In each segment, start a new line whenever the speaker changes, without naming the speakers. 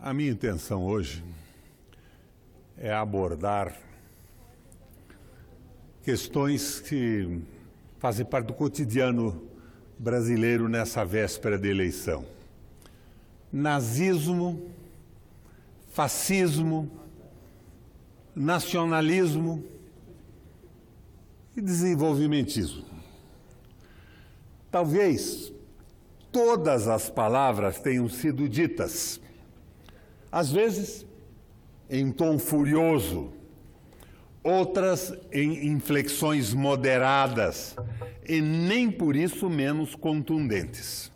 A minha intenção hoje é abordar questões que fazem parte do cotidiano brasileiro nessa véspera de eleição. Nazismo, fascismo, nacionalismo e desenvolvimentismo. Talvez todas as palavras tenham sido ditas, às vezes em tom furioso, outras em inflexões moderadas e nem por isso menos contundentes.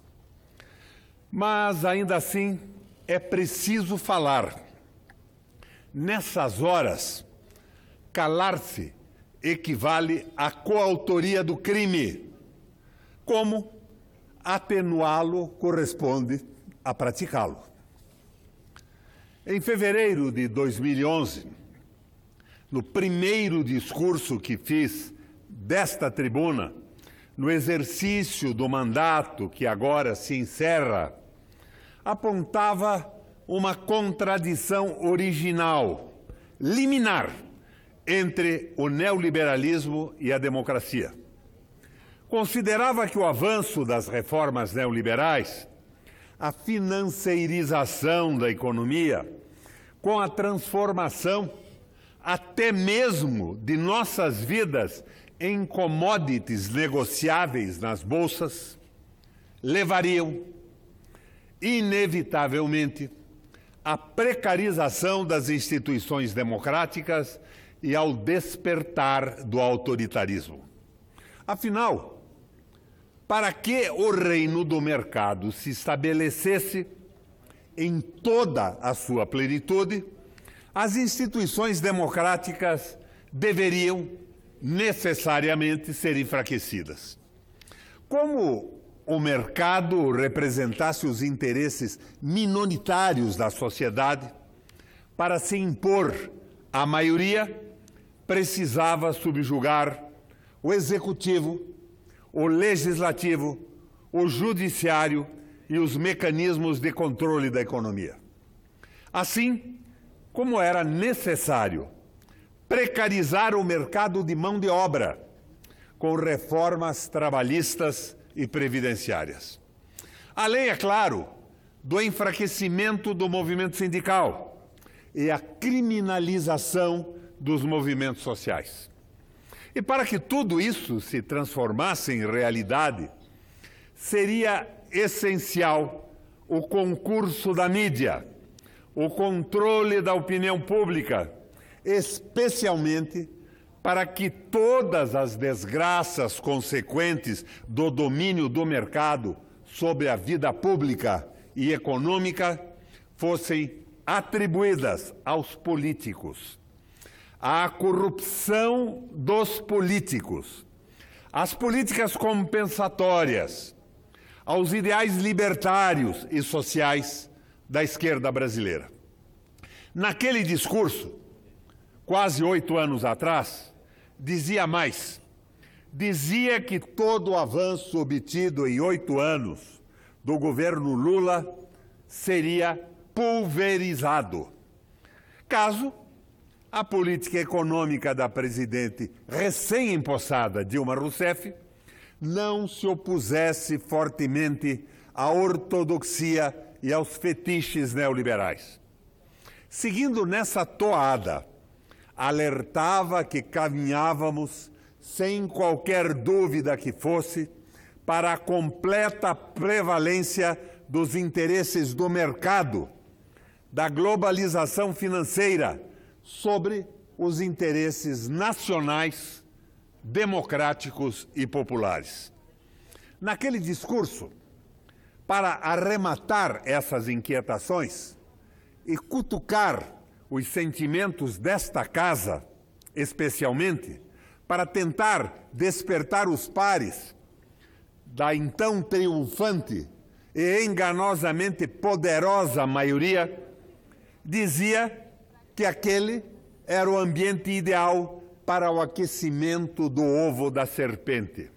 Mas, ainda assim, é preciso falar. Nessas horas, calar-se equivale à coautoria do crime, como atenuá-lo corresponde a praticá-lo. Em fevereiro de 2011, no primeiro discurso que fiz desta tribuna, no exercício do mandato que agora se encerra, apontava uma contradição original, liminar, entre o neoliberalismo e a democracia. Considerava que o avanço das reformas neoliberais, a financeirização da economia, com a transformação até mesmo de nossas vidas em commodities negociáveis nas bolsas, levariam, inevitavelmente, à precarização das instituições democráticas e ao despertar do autoritarismo. Afinal, para que o reino do mercado se estabelecesse em toda a sua plenitude, as instituições democráticas deveriam necessariamente ser enfraquecidas. Como o mercado representasse os interesses minoritários da sociedade, para se impor à maioria, precisava subjugar o executivo, o legislativo, o judiciário e os mecanismos de controle da economia. Assim, como era necessário precarizar o mercado de mão de obra com reformas trabalhistas e previdenciárias. Além, é claro, do enfraquecimento do movimento sindical e a criminalização dos movimentos sociais. E para que tudo isso se transformasse em realidade, seria essencial o concurso da mídia, o controle da opinião pública, especialmente para que todas as desgraças consequentes do domínio do mercado sobre a vida pública e econômica fossem atribuídas aos políticos. À corrupção dos políticos, às políticas compensatórias, aos ideais libertários e sociais da esquerda brasileira. Naquele discurso, quase 8 anos atrás, dizia mais. Dizia que todo o avanço obtido em 8 anos do governo Lula seria pulverizado, caso a política econômica da presidente recém-empossada Dilma Rousseff não se opusesse fortemente à ortodoxia e aos fetiches neoliberais. Seguindo nessa toada, alertava que caminhávamos, sem qualquer dúvida que fosse, para a completa prevalência dos interesses do mercado, da globalização financeira, sobre os interesses nacionais, democráticos e populares. Naquele discurso, para arrematar essas inquietações e cutucar os sentimentos desta casa, especialmente, para tentar despertar os pares da então triunfante e enganosamente poderosa maioria, dizia que aquele era o ambiente ideal para o aquecimento do ovo da serpente,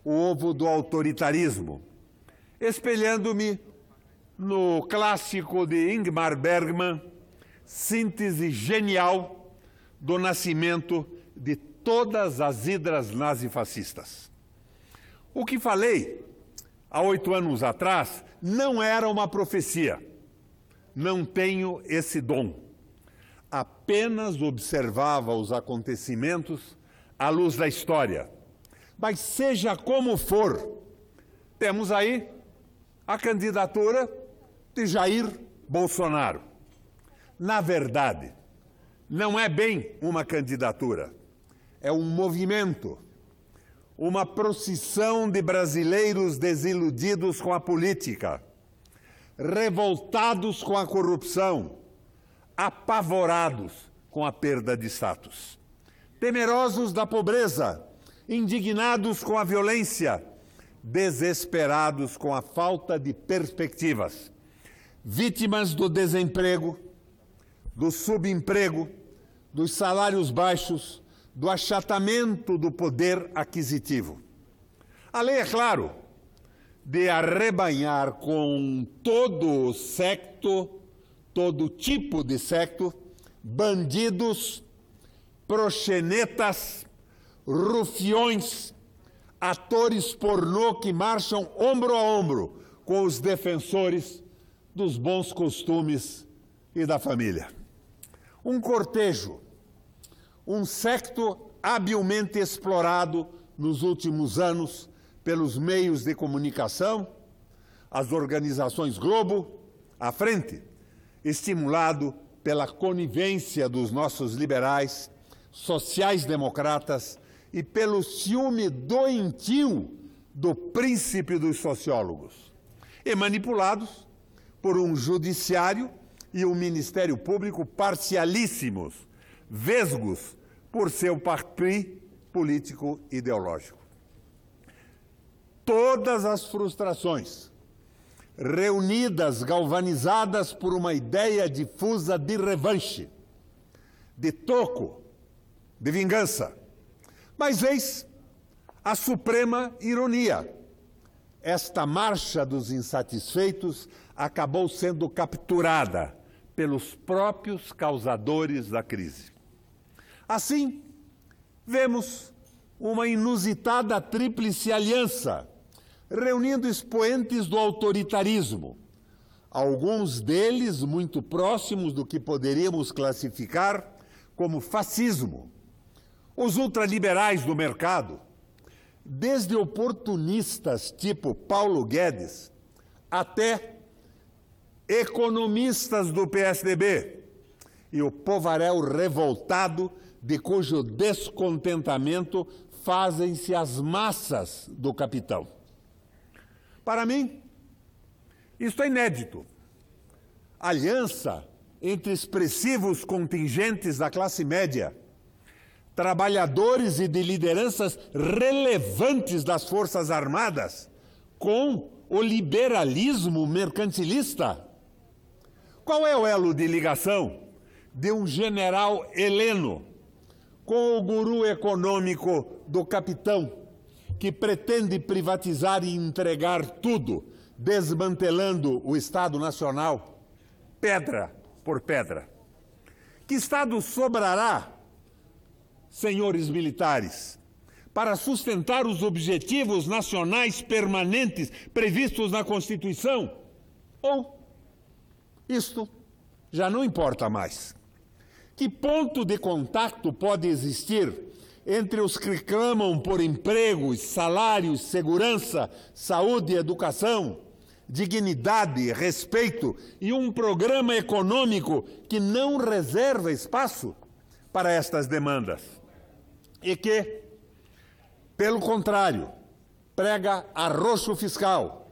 o ovo do autoritarismo, espelhando-me no clássico de Ingmar Bergman, síntese genial do nascimento de todas as hidras nazifascistas. O que falei há 8 anos atrás não era uma profecia. Não tenho esse dom. Apenas observava os acontecimentos à luz da história. Mas seja como for, temos aí a candidatura de Jair Bolsonaro. Na verdade, não é bem uma candidatura, é um movimento, uma procissão de brasileiros desiludidos com a política, revoltados com a corrupção, apavorados com a perda de status, temerosos da pobreza, indignados com a violência, desesperados com a falta de perspectivas, vítimas do desemprego, do subemprego, dos salários baixos, do achatamento do poder aquisitivo. Além, é claro, de arrebanhar com todo secto, todo tipo de secto, bandidos, proxenetas, rufiões, atores pornô que marcham ombro a ombro com os defensores dos bons costumes e da família. Um cortejo, um secto habilmente explorado nos últimos anos pelos meios de comunicação, as organizações Globo, à frente, estimulado pela conivência dos nossos liberais, sociais-democratas e pelo ciúme doentio do príncipe dos sociólogos, e manipulados por um judiciário e um Ministério Público parcialíssimos, vesgos por seu papel político ideológico. Todas as frustrações, reunidas, galvanizadas por uma ideia difusa de revanche, de troco, de vingança. Mas eis a suprema ironia. Esta marcha dos insatisfeitos acabou sendo capturada pelos próprios causadores da crise. Assim, vemos uma inusitada tríplice aliança, reunindo expoentes do autoritarismo, alguns deles muito próximos do que poderíamos classificar como fascismo, os ultraliberais do mercado, desde oportunistas tipo Paulo Guedes até economistas do PSDB e o povaréu revoltado de cujo descontentamento fazem-se as massas do capitão. Para mim, isto é inédito. Aliança entre expressivos contingentes da classe média, trabalhadores e de lideranças relevantes das Forças Armadas, com o liberalismo mercantilista. Qual é o elo de ligação de um general heleno com o guru econômico do capitão, que pretende privatizar e entregar tudo, desmantelando o Estado Nacional, pedra por pedra? Que Estado sobrará, senhores militares, para sustentar os objetivos nacionais permanentes previstos na Constituição? Ou isto já não importa mais? Que ponto de contato pode existir entre os que clamam por empregos, salários, segurança, saúde e educação, dignidade, respeito e um programa econômico que não reserva espaço para estas demandas? E que, pelo contrário, prega arroxo fiscal,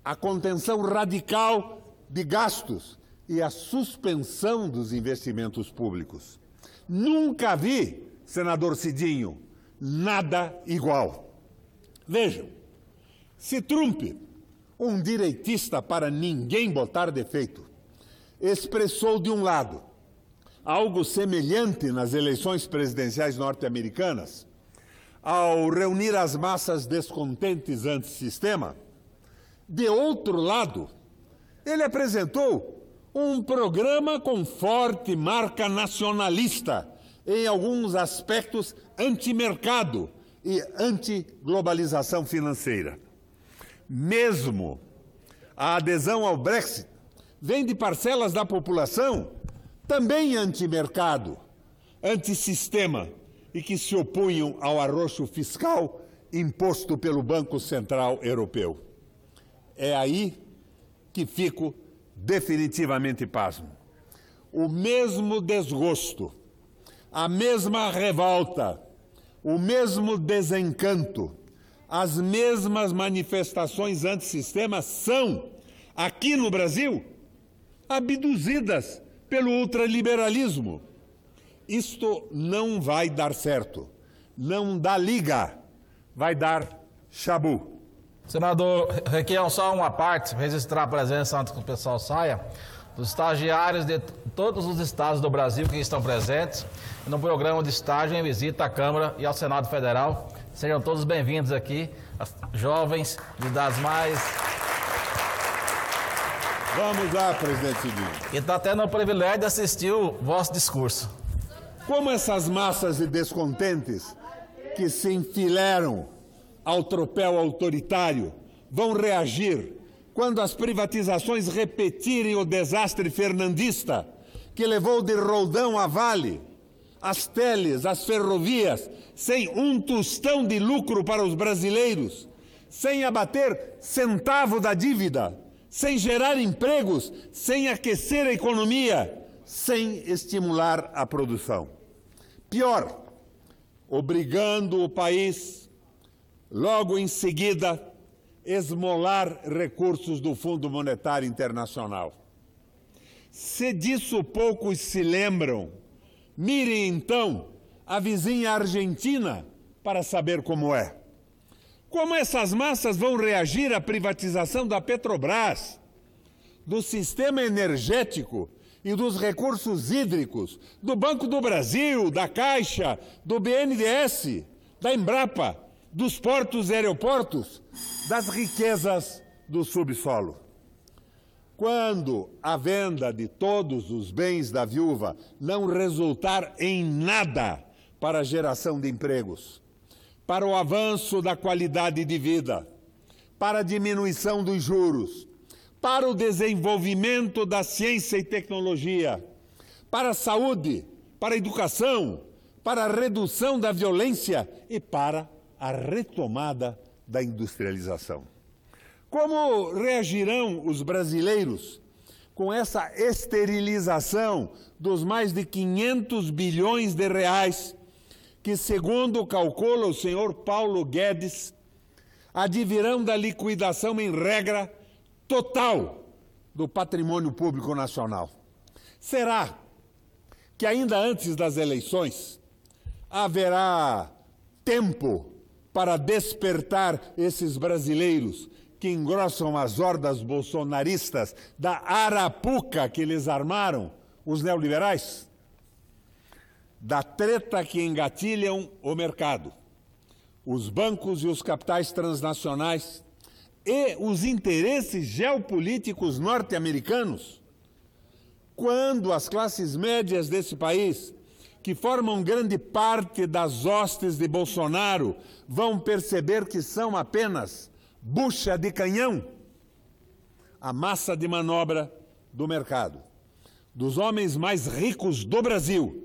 a contenção radical de gastos e a suspensão dos investimentos públicos. Nunca vi, senador Cidinho, nada igual. Vejam, se Trump, um direitista para ninguém botar defeito, expressou de um lado algo semelhante nas eleições presidenciais norte-americanas, ao reunir as massas descontentes antissistema, de outro lado, Ele apresentou um programa com forte marca nacionalista, em alguns aspectos anti-mercado e anti-globalização financeira. Mesmo a adesão ao Brexit vem de parcelas da população também anti-mercado, anti-sistema e que se opunham ao arroxo fiscal imposto pelo Banco Central Europeu. É aí que fico definitivamente pasmo. O mesmo desgosto, a mesma revolta, o mesmo desencanto, as mesmas manifestações antissistema são, aqui no Brasil, abduzidas pelo ultraliberalismo. Isto não vai dar certo, não dá liga, vai dar chabu.
Senador Requião, só uma parte, registrar a presença antes que o pessoal saia, dos estagiários de todos os estados do Brasil que estão presentes no programa de estágio em visita à Câmara e ao Senado Federal. Sejam todos bem-vindos aqui, jovens de idades mais...
Vamos lá, presidente Cedinho.
E está tendo o privilégio de assistir o vosso discurso.
Como essas massas de descontentes que se enfileiram ao tropel autoritário vão reagir quando as privatizações repetirem o desastre fernandista que levou de Roldão a Vale, as teles, as ferrovias, sem um tostão de lucro para os brasileiros, sem abater centavo da dívida, sem gerar empregos, sem aquecer a economia, sem estimular a produção. Pior, obrigando o país, logo em seguida, esmolar recursos do Fundo Monetário Internacional. Se disso poucos se lembram, mirem então a vizinha Argentina para saber como é. Como essas massas vão reagir à privatização da Petrobras, do sistema energético e dos recursos hídricos, do Banco do Brasil, da Caixa, do BNDES, da Embrapa, dos portos e aeroportos, das riquezas do subsolo. Quando a venda de todos os bens da viúva não resultar em nada para a geração de empregos, para o avanço da qualidade de vida, para a diminuição dos juros, para o desenvolvimento da ciência e tecnologia, para a saúde, para a educação, para a redução da violência e para a retomada da industrialização. Como reagirão os brasileiros com essa esterilização dos mais de 500 bilhões de reais que, segundo calcula o senhor Paulo Guedes, advirão da liquidação em regra total do patrimônio público nacional? Será que ainda antes das eleições haverá tempo para despertar esses brasileiros que engrossam as hordas bolsonaristas da arapuca que eles armaram, os neoliberais? Da treta que engatilham o mercado, os bancos e os capitais transnacionais e os interesses geopolíticos norte-americanos, quando as classes médias desse país, que formam grande parte das hostes de Bolsonaro, vão perceber que são apenas bucha de canhão, a massa de manobra do mercado, dos homens mais ricos do Brasil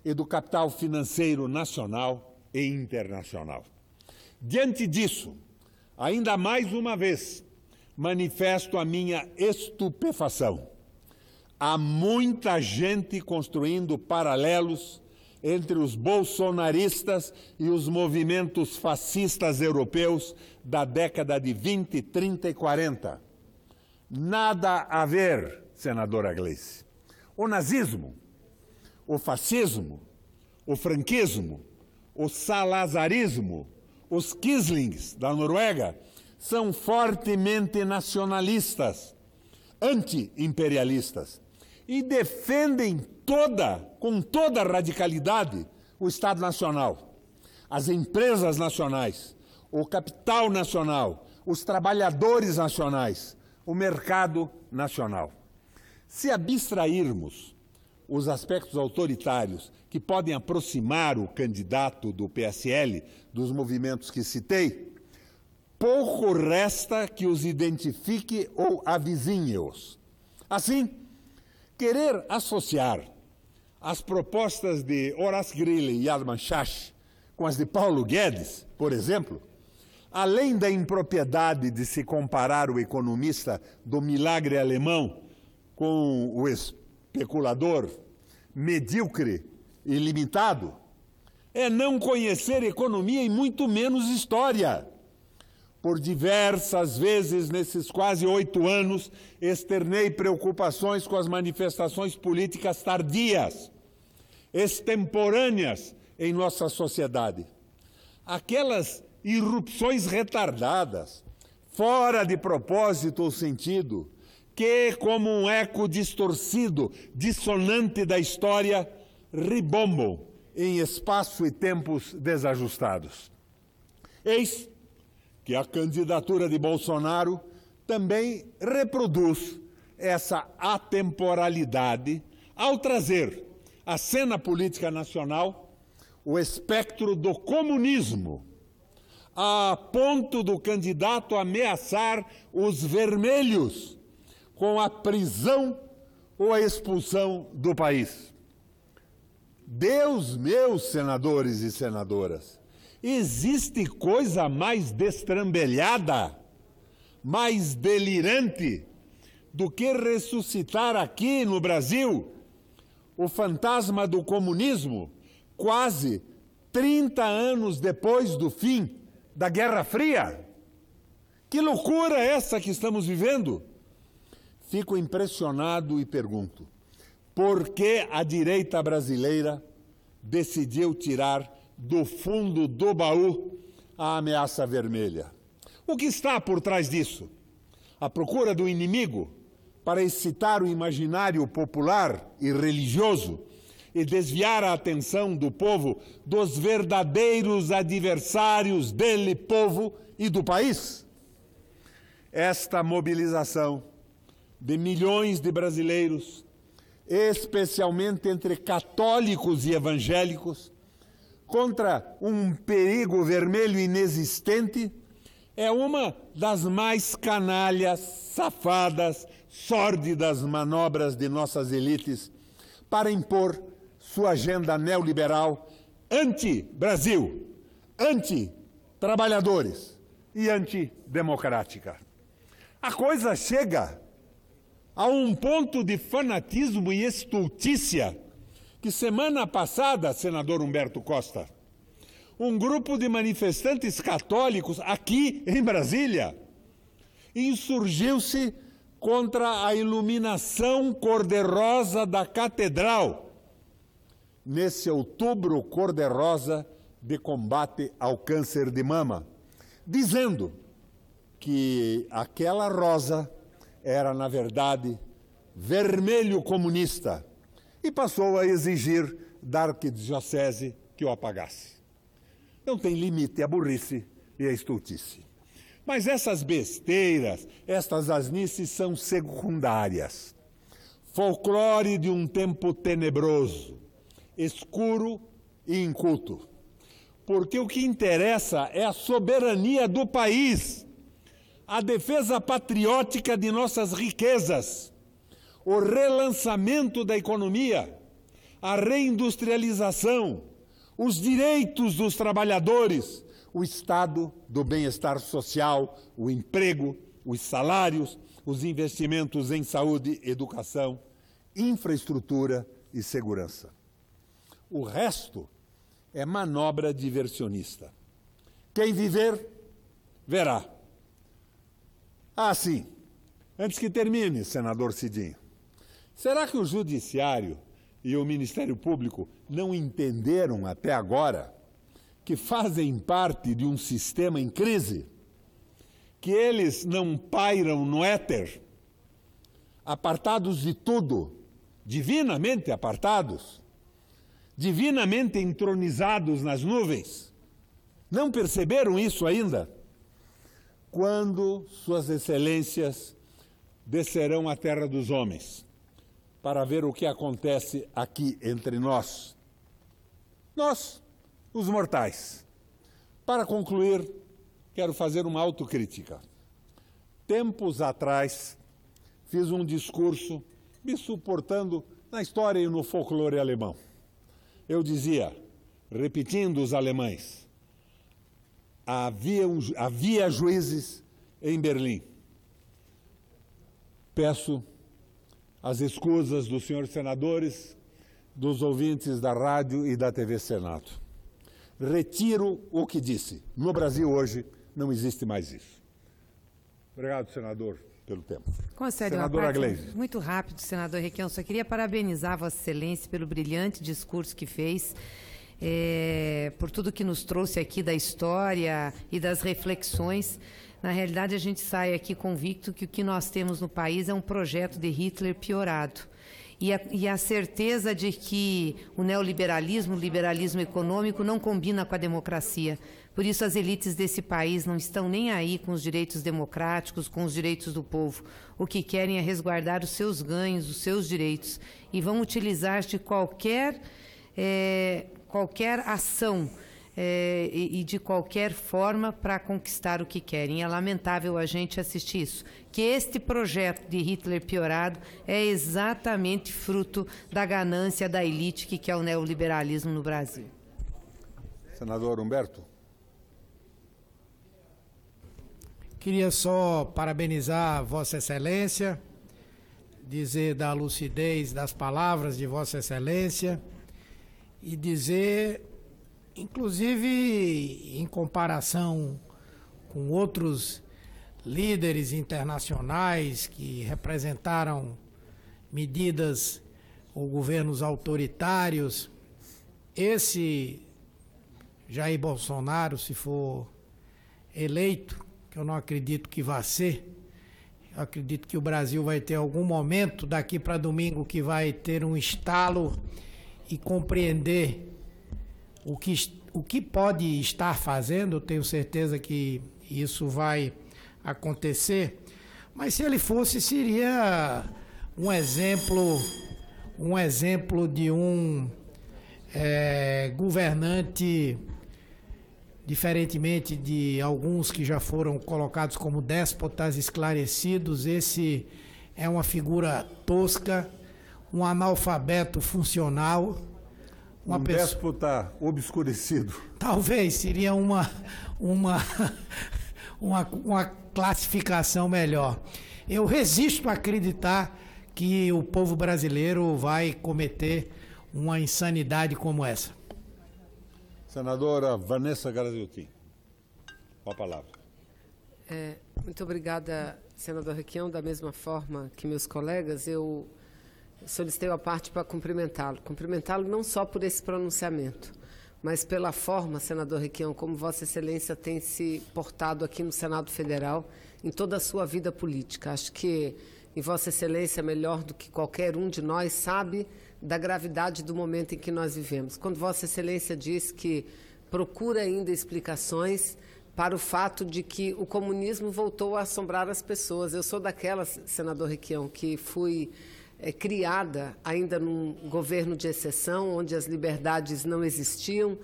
e do capital financeiro nacional e internacional. Diante disso, ainda mais uma vez, manifesto a minha estupefação. Há muita gente construindo paralelos entre os bolsonaristas e os movimentos fascistas europeus da década de 20, 30 e 40. Nada a ver, senadora Gleice. O nazismo, o fascismo, o franquismo, o salazarismo, os Quislings da Noruega são fortemente nacionalistas, anti-imperialistas e defendem com toda radicalidade o Estado Nacional, as empresas nacionais, o capital nacional, os trabalhadores nacionais, o mercado nacional. Se abstrairmos os aspectos autoritários que podem aproximar o candidato do PSL dos movimentos que citei, pouco resta que os identifique ou avizinhe-os. Assim, querer associar as propostas de Horace Greeley e Armand Chache com as de Paulo Guedes, por exemplo, além da impropriedade de se comparar o economista do milagre alemão com o especulador medíocre e limitado, é não conhecer economia e muito menos história. Por diversas vezes, nesses quase 8 anos, externei preocupações com as manifestações políticas tardias, extemporâneas em nossa sociedade. Aquelas irrupções retardadas, fora de propósito ou sentido, que, como um eco distorcido, dissonante da história, ribombam em espaço e tempos desajustados. Eis que a candidatura de Bolsonaro também reproduz essa atemporalidade ao trazer à cena política nacional o espectro do comunismo, a ponto do candidato ameaçar os vermelhos com a prisão ou a expulsão do país. Deus meus, senadores e senadoras, existe coisa mais destrambelhada, mais delirante do que ressuscitar aqui no Brasil o fantasma do comunismo quase 30 anos depois do fim da Guerra Fria? Que loucura é essa que estamos vivendo? Fico impressionado e pergunto, por que a direita brasileira decidiu tirar do fundo do baú a ameaça vermelha? O que está por trás disso? A procura do inimigo para excitar o imaginário popular e religioso e desviar a atenção do povo dos verdadeiros adversários dele, povo e do país? Esta mobilização de milhões de brasileiros, especialmente entre católicos e evangélicos, contra um perigo vermelho inexistente, é uma das mais canalhas, safadas, sórdidas manobras de nossas elites para impor sua agenda neoliberal anti-Brasil, anti-trabalhadores e antidemocrática. A coisa chega a um ponto de fanatismo e estultícia que semana passada, senador Humberto Costa, um grupo de manifestantes católicos aqui em Brasília insurgiu-se contra a iluminação cor-de-rosa da catedral nesse outubro cor-de-rosa de combate ao câncer de mama, dizendo que aquela rosa era, na verdade, vermelho comunista, e passou a exigir da arquidiocese que o apagasse. Não tem limite a burrice e a estultice. Mas essas besteiras, estas asnices são secundárias. Folclore de um tempo tenebroso, escuro e inculto. Porque o que interessa é a soberania do país, a defesa patriótica de nossas riquezas, o relançamento da economia, a reindustrialização, os direitos dos trabalhadores, o estado do bem-estar social, o emprego, os salários, os investimentos em saúde, educação, infraestrutura e segurança. O resto é manobra diversionista. Quem viver, verá. Ah, sim. Antes que termine, senador Cidinho, será que o Judiciário e o Ministério Público não entenderam até agora que fazem parte de um sistema em crise, que eles não pairam no éter, apartados de tudo, divinamente apartados, divinamente entronizados nas nuvens? Não perceberam isso ainda? Quando Suas Excelências descerão à terra dos homens para ver o que acontece aqui entre nós. Nós, os mortais. Para concluir, quero fazer uma autocrítica. Tempos atrás, fiz um discurso me suportando na história e no folclore alemão. Eu dizia, repetindo os alemães, havia juízes em Berlim. Peço as escusas dos senhores senadores, dos ouvintes da rádio e da TV Senado. Retiro o que disse. No Brasil hoje não existe mais isso. Obrigado, senador, pelo tempo.
Concede
Senadora
uma parte
Gleisi.
muito rápido, senador Requião. Só queria parabenizar Vossa Excelência pelo brilhante discurso que fez, por tudo que nos trouxe aqui da história e das reflexões. Na realidade, a gente sai aqui convicto que o que nós temos no país é um projeto de Hitler piorado. E a certeza de que o neoliberalismo, o liberalismo econômico, não combina com a democracia. Por isso, as elites desse país não estão nem aí com os direitos democráticos, com os direitos do povo. O que querem é resguardar os seus ganhos, os seus direitos. E vão utilizar de qualquer ação e de qualquer forma para conquistar o que querem. É lamentável a gente assistir isso. Que este projeto de Hitler piorado é exatamente fruto da ganância da elite que quer o neoliberalismo no Brasil.
Senador Humberto.
Queria só parabenizar Vossa Excelência, dizer da lucidez das palavras de Vossa Excelência e dizer, inclusive em comparação com outros líderes internacionais que representaram medidas ou governos autoritários, esse Jair Bolsonaro, se for eleito, que eu não acredito que vá ser, eu acredito que o Brasil vai ter algum momento daqui para domingo que vai ter um estalo e compreender o que pode estar fazendo. Eu tenho certeza que isso vai acontecer, mas se ele fosse, seria um exemplo de um governante, diferentemente de alguns que já foram colocados como déspotas esclarecidos. Esse é uma figura tosca, um analfabeto funcional,
déspota obscurecido.
Talvez seria uma classificação melhor. Eu resisto a acreditar que o povo brasileiro vai cometer uma insanidade como essa.
Senadora Vanessa Garaziottin, com a palavra.
Muito obrigada, senador Requião. Da mesma forma que meus colegas, eu solicitei a parte para cumprimentá-lo. Cumprimentá-lo não só por esse pronunciamento, mas pela forma, senador Requião, como Vossa Excelência tem se portado aqui no Senado Federal em toda a sua vida política. Acho que Vossa Excelência, melhor do que qualquer um de nós, sabe da gravidade do momento em que nós vivemos. Quando Vossa Excelência diz que procura ainda explicações para o fato de que o comunismo voltou a assombrar as pessoas. Eu sou daquelas, senador Requião, que fui criada ainda num governo de exceção, onde as liberdades não existiam,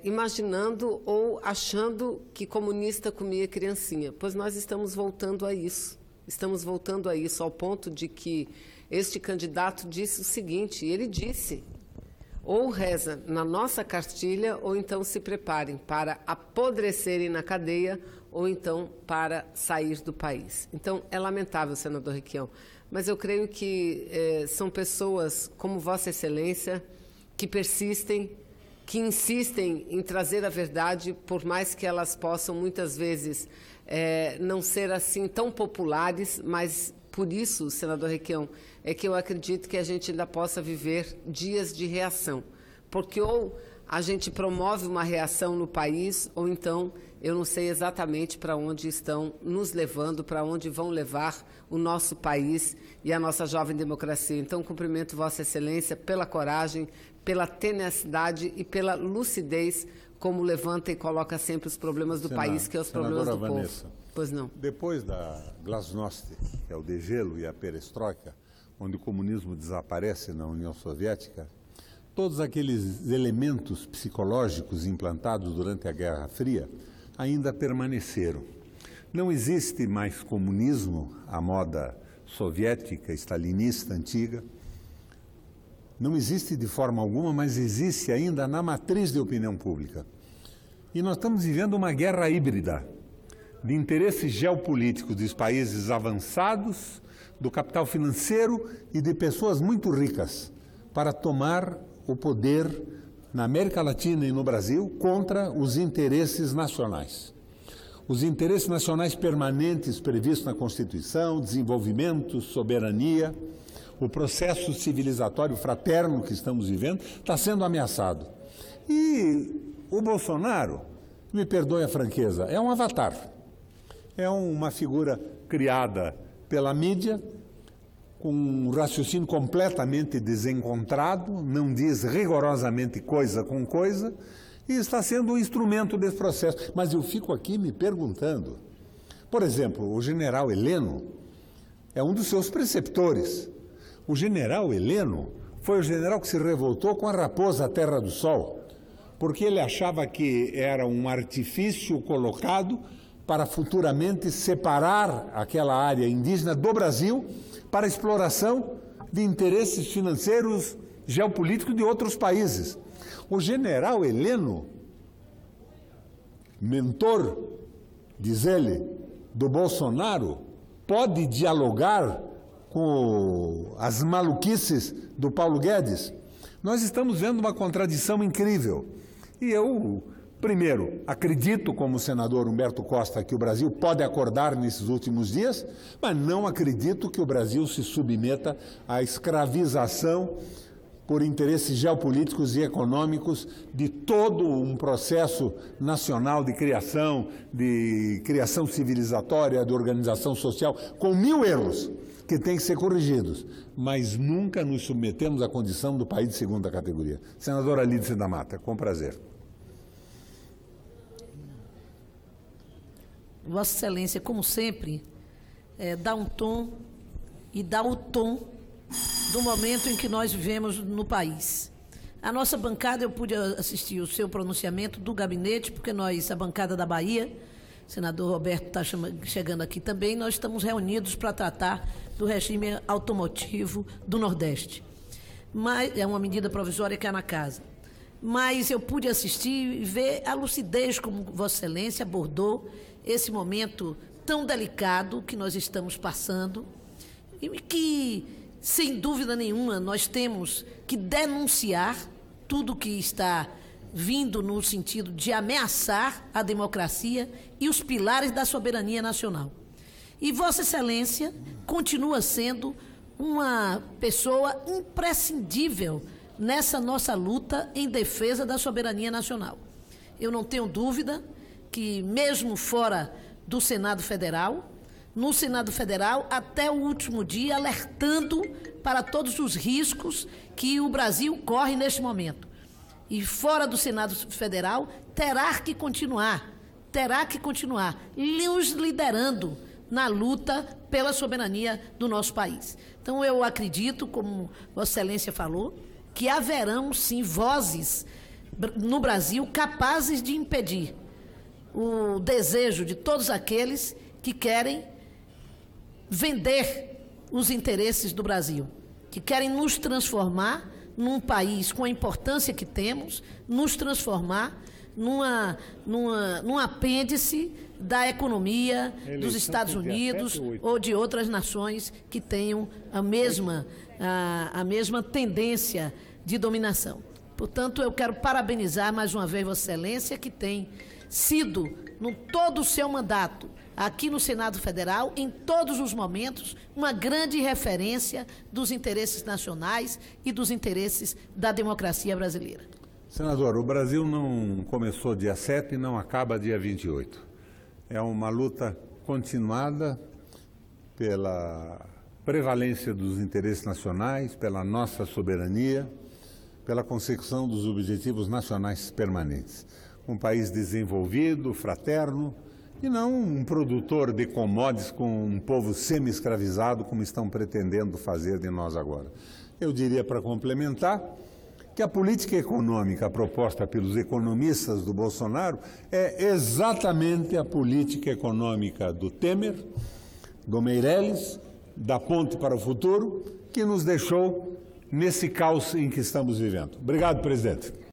imaginando ou achando que comunista comia criancinha. Pois nós estamos voltando a isso. Estamos voltando a isso, ao ponto de que este candidato disse o seguinte, ele disse: ou reza na nossa cartilha, ou então se preparem para apodrecerem na cadeia, ou então para sair do país. Então, é lamentável, senador Requião, mas eu creio que são pessoas como Vossa Excelência que persistem, que insistem em trazer a verdade, por mais que elas possam muitas vezes não ser assim tão populares, mas por isso, senador Requião, é que eu acredito que a gente ainda possa viver dias de reação, porque ou a gente promove uma reação no país, ou então eu não sei exatamente para onde estão nos levando, para onde vão levar o nosso país e a nossa jovem democracia. Então, cumprimento Vossa Excelência pela coragem, pela tenacidade e pela lucidez, como levanta e coloca sempre os problemas do país, que é os problemas do povo. Pois não.
Depois da glasnost, que é o degelo, e a perestroika, onde o comunismo desaparece na União Soviética, todos aqueles elementos psicológicos implantados durante a Guerra Fria ainda permaneceram. Não existe mais comunismo à moda soviética, stalinista, antiga. Não existe de forma alguma, mas existe ainda na matriz de opinião pública. E nós estamos vivendo uma guerra híbrida de interesses geopolíticos dos países avançados, do capital financeiro e de pessoas muito ricas para tomar o poder na América Latina e no Brasil contra os interesses nacionais. Os interesses nacionais permanentes previstos na Constituição, desenvolvimento, soberania, o processo civilizatório fraterno que estamos vivendo está sendo ameaçado. E o Bolsonaro, me perdoe a franqueza, é um avatar. É uma figura criada pela mídia, com um raciocínio completamente desencontrado, não diz rigorosamente coisa com coisa, e está sendo um instrumento desse processo. Mas eu fico aqui me perguntando, por exemplo, o general Heleno é um dos seus preceptores. O general Heleno foi o general que se revoltou com a raposa Terra do Sol, porque ele achava que era um artifício colocado para futuramente separar aquela área indígena do Brasil para a exploração de interesses financeiros, geopolíticos de outros países. O general Heleno, mentor, diz ele, do Bolsonaro, pode dialogar com as maluquices do Paulo Guedes? Nós estamos vendo uma contradição incrível. E eu, primeiro, acredito, como o senador Humberto Costa, que o Brasil pode acordar nesses últimos dias, mas não acredito que o Brasil se submeta à escravização por interesses geopolíticos e econômicos de todo um processo nacional de criação civilizatória, de organização social, com 1000 erros que têm que ser corrigidos, mas nunca nos submetemos à condição do país de segunda categoria. Senador Alídice da Mata, com prazer.
Vossa Excelência, como sempre, dá um tom e dá o tom do momento em que nós vivemos no país. A nossa bancada, eu pude assistir o seu pronunciamento do gabinete, porque nós, a bancada da Bahia, o senador Roberto está chegando aqui também, nós estamos reunidos para tratar do regime automotivo do Nordeste. Mas é uma medida provisória que é na casa. Mas eu pude assistir e ver a lucidez como Vossa Excelência abordou esse momento tão delicado que nós estamos passando e que, sem dúvida nenhuma, nós temos que denunciar tudo que está vindo no sentido de ameaçar a democracia e os pilares da soberania nacional. E Vossa Excelência continua sendo uma pessoa imprescindível nessa nossa luta em defesa da soberania nacional. Eu não tenho dúvida que, mesmo fora do Senado Federal, no Senado Federal, até o último dia, alertando para todos os riscos que o Brasil corre neste momento. E fora do Senado Federal, terá que continuar nos liderando na luta pela soberania do nosso país. Então, eu acredito, como Vossa Excelência falou, que haverão, sim, vozes no Brasil capazes de impedir o desejo de todos aqueles que querem vender os interesses do Brasil, que querem nos transformar num país com a importância que temos, nos transformar num apêndice da economia dos Estados Unidos ou de outras nações que tenham a mesma tendência de dominação. Portanto, eu quero parabenizar mais uma vez Vossa Excelência, que tem sido, no todo o seu mandato, aqui no Senado Federal, em todos os momentos, uma grande referência dos interesses nacionais e dos interesses da democracia brasileira.
Senador, o Brasil não começou dia 7 e não acaba dia 28. É uma luta continuada pela prevalência dos interesses nacionais, pela nossa soberania, pela consecução dos objetivos nacionais permanentes. Um país desenvolvido, fraterno, e não um produtor de commodities com um povo semi-escravizado, como estão pretendendo fazer de nós agora. Eu diria, para complementar, que a política econômica proposta pelos economistas do Bolsonaro é exatamente a política econômica do Temer, do Meirelles, da Ponte para o Futuro, que nos deixou nesse caos em que estamos vivendo. Obrigado, presidente.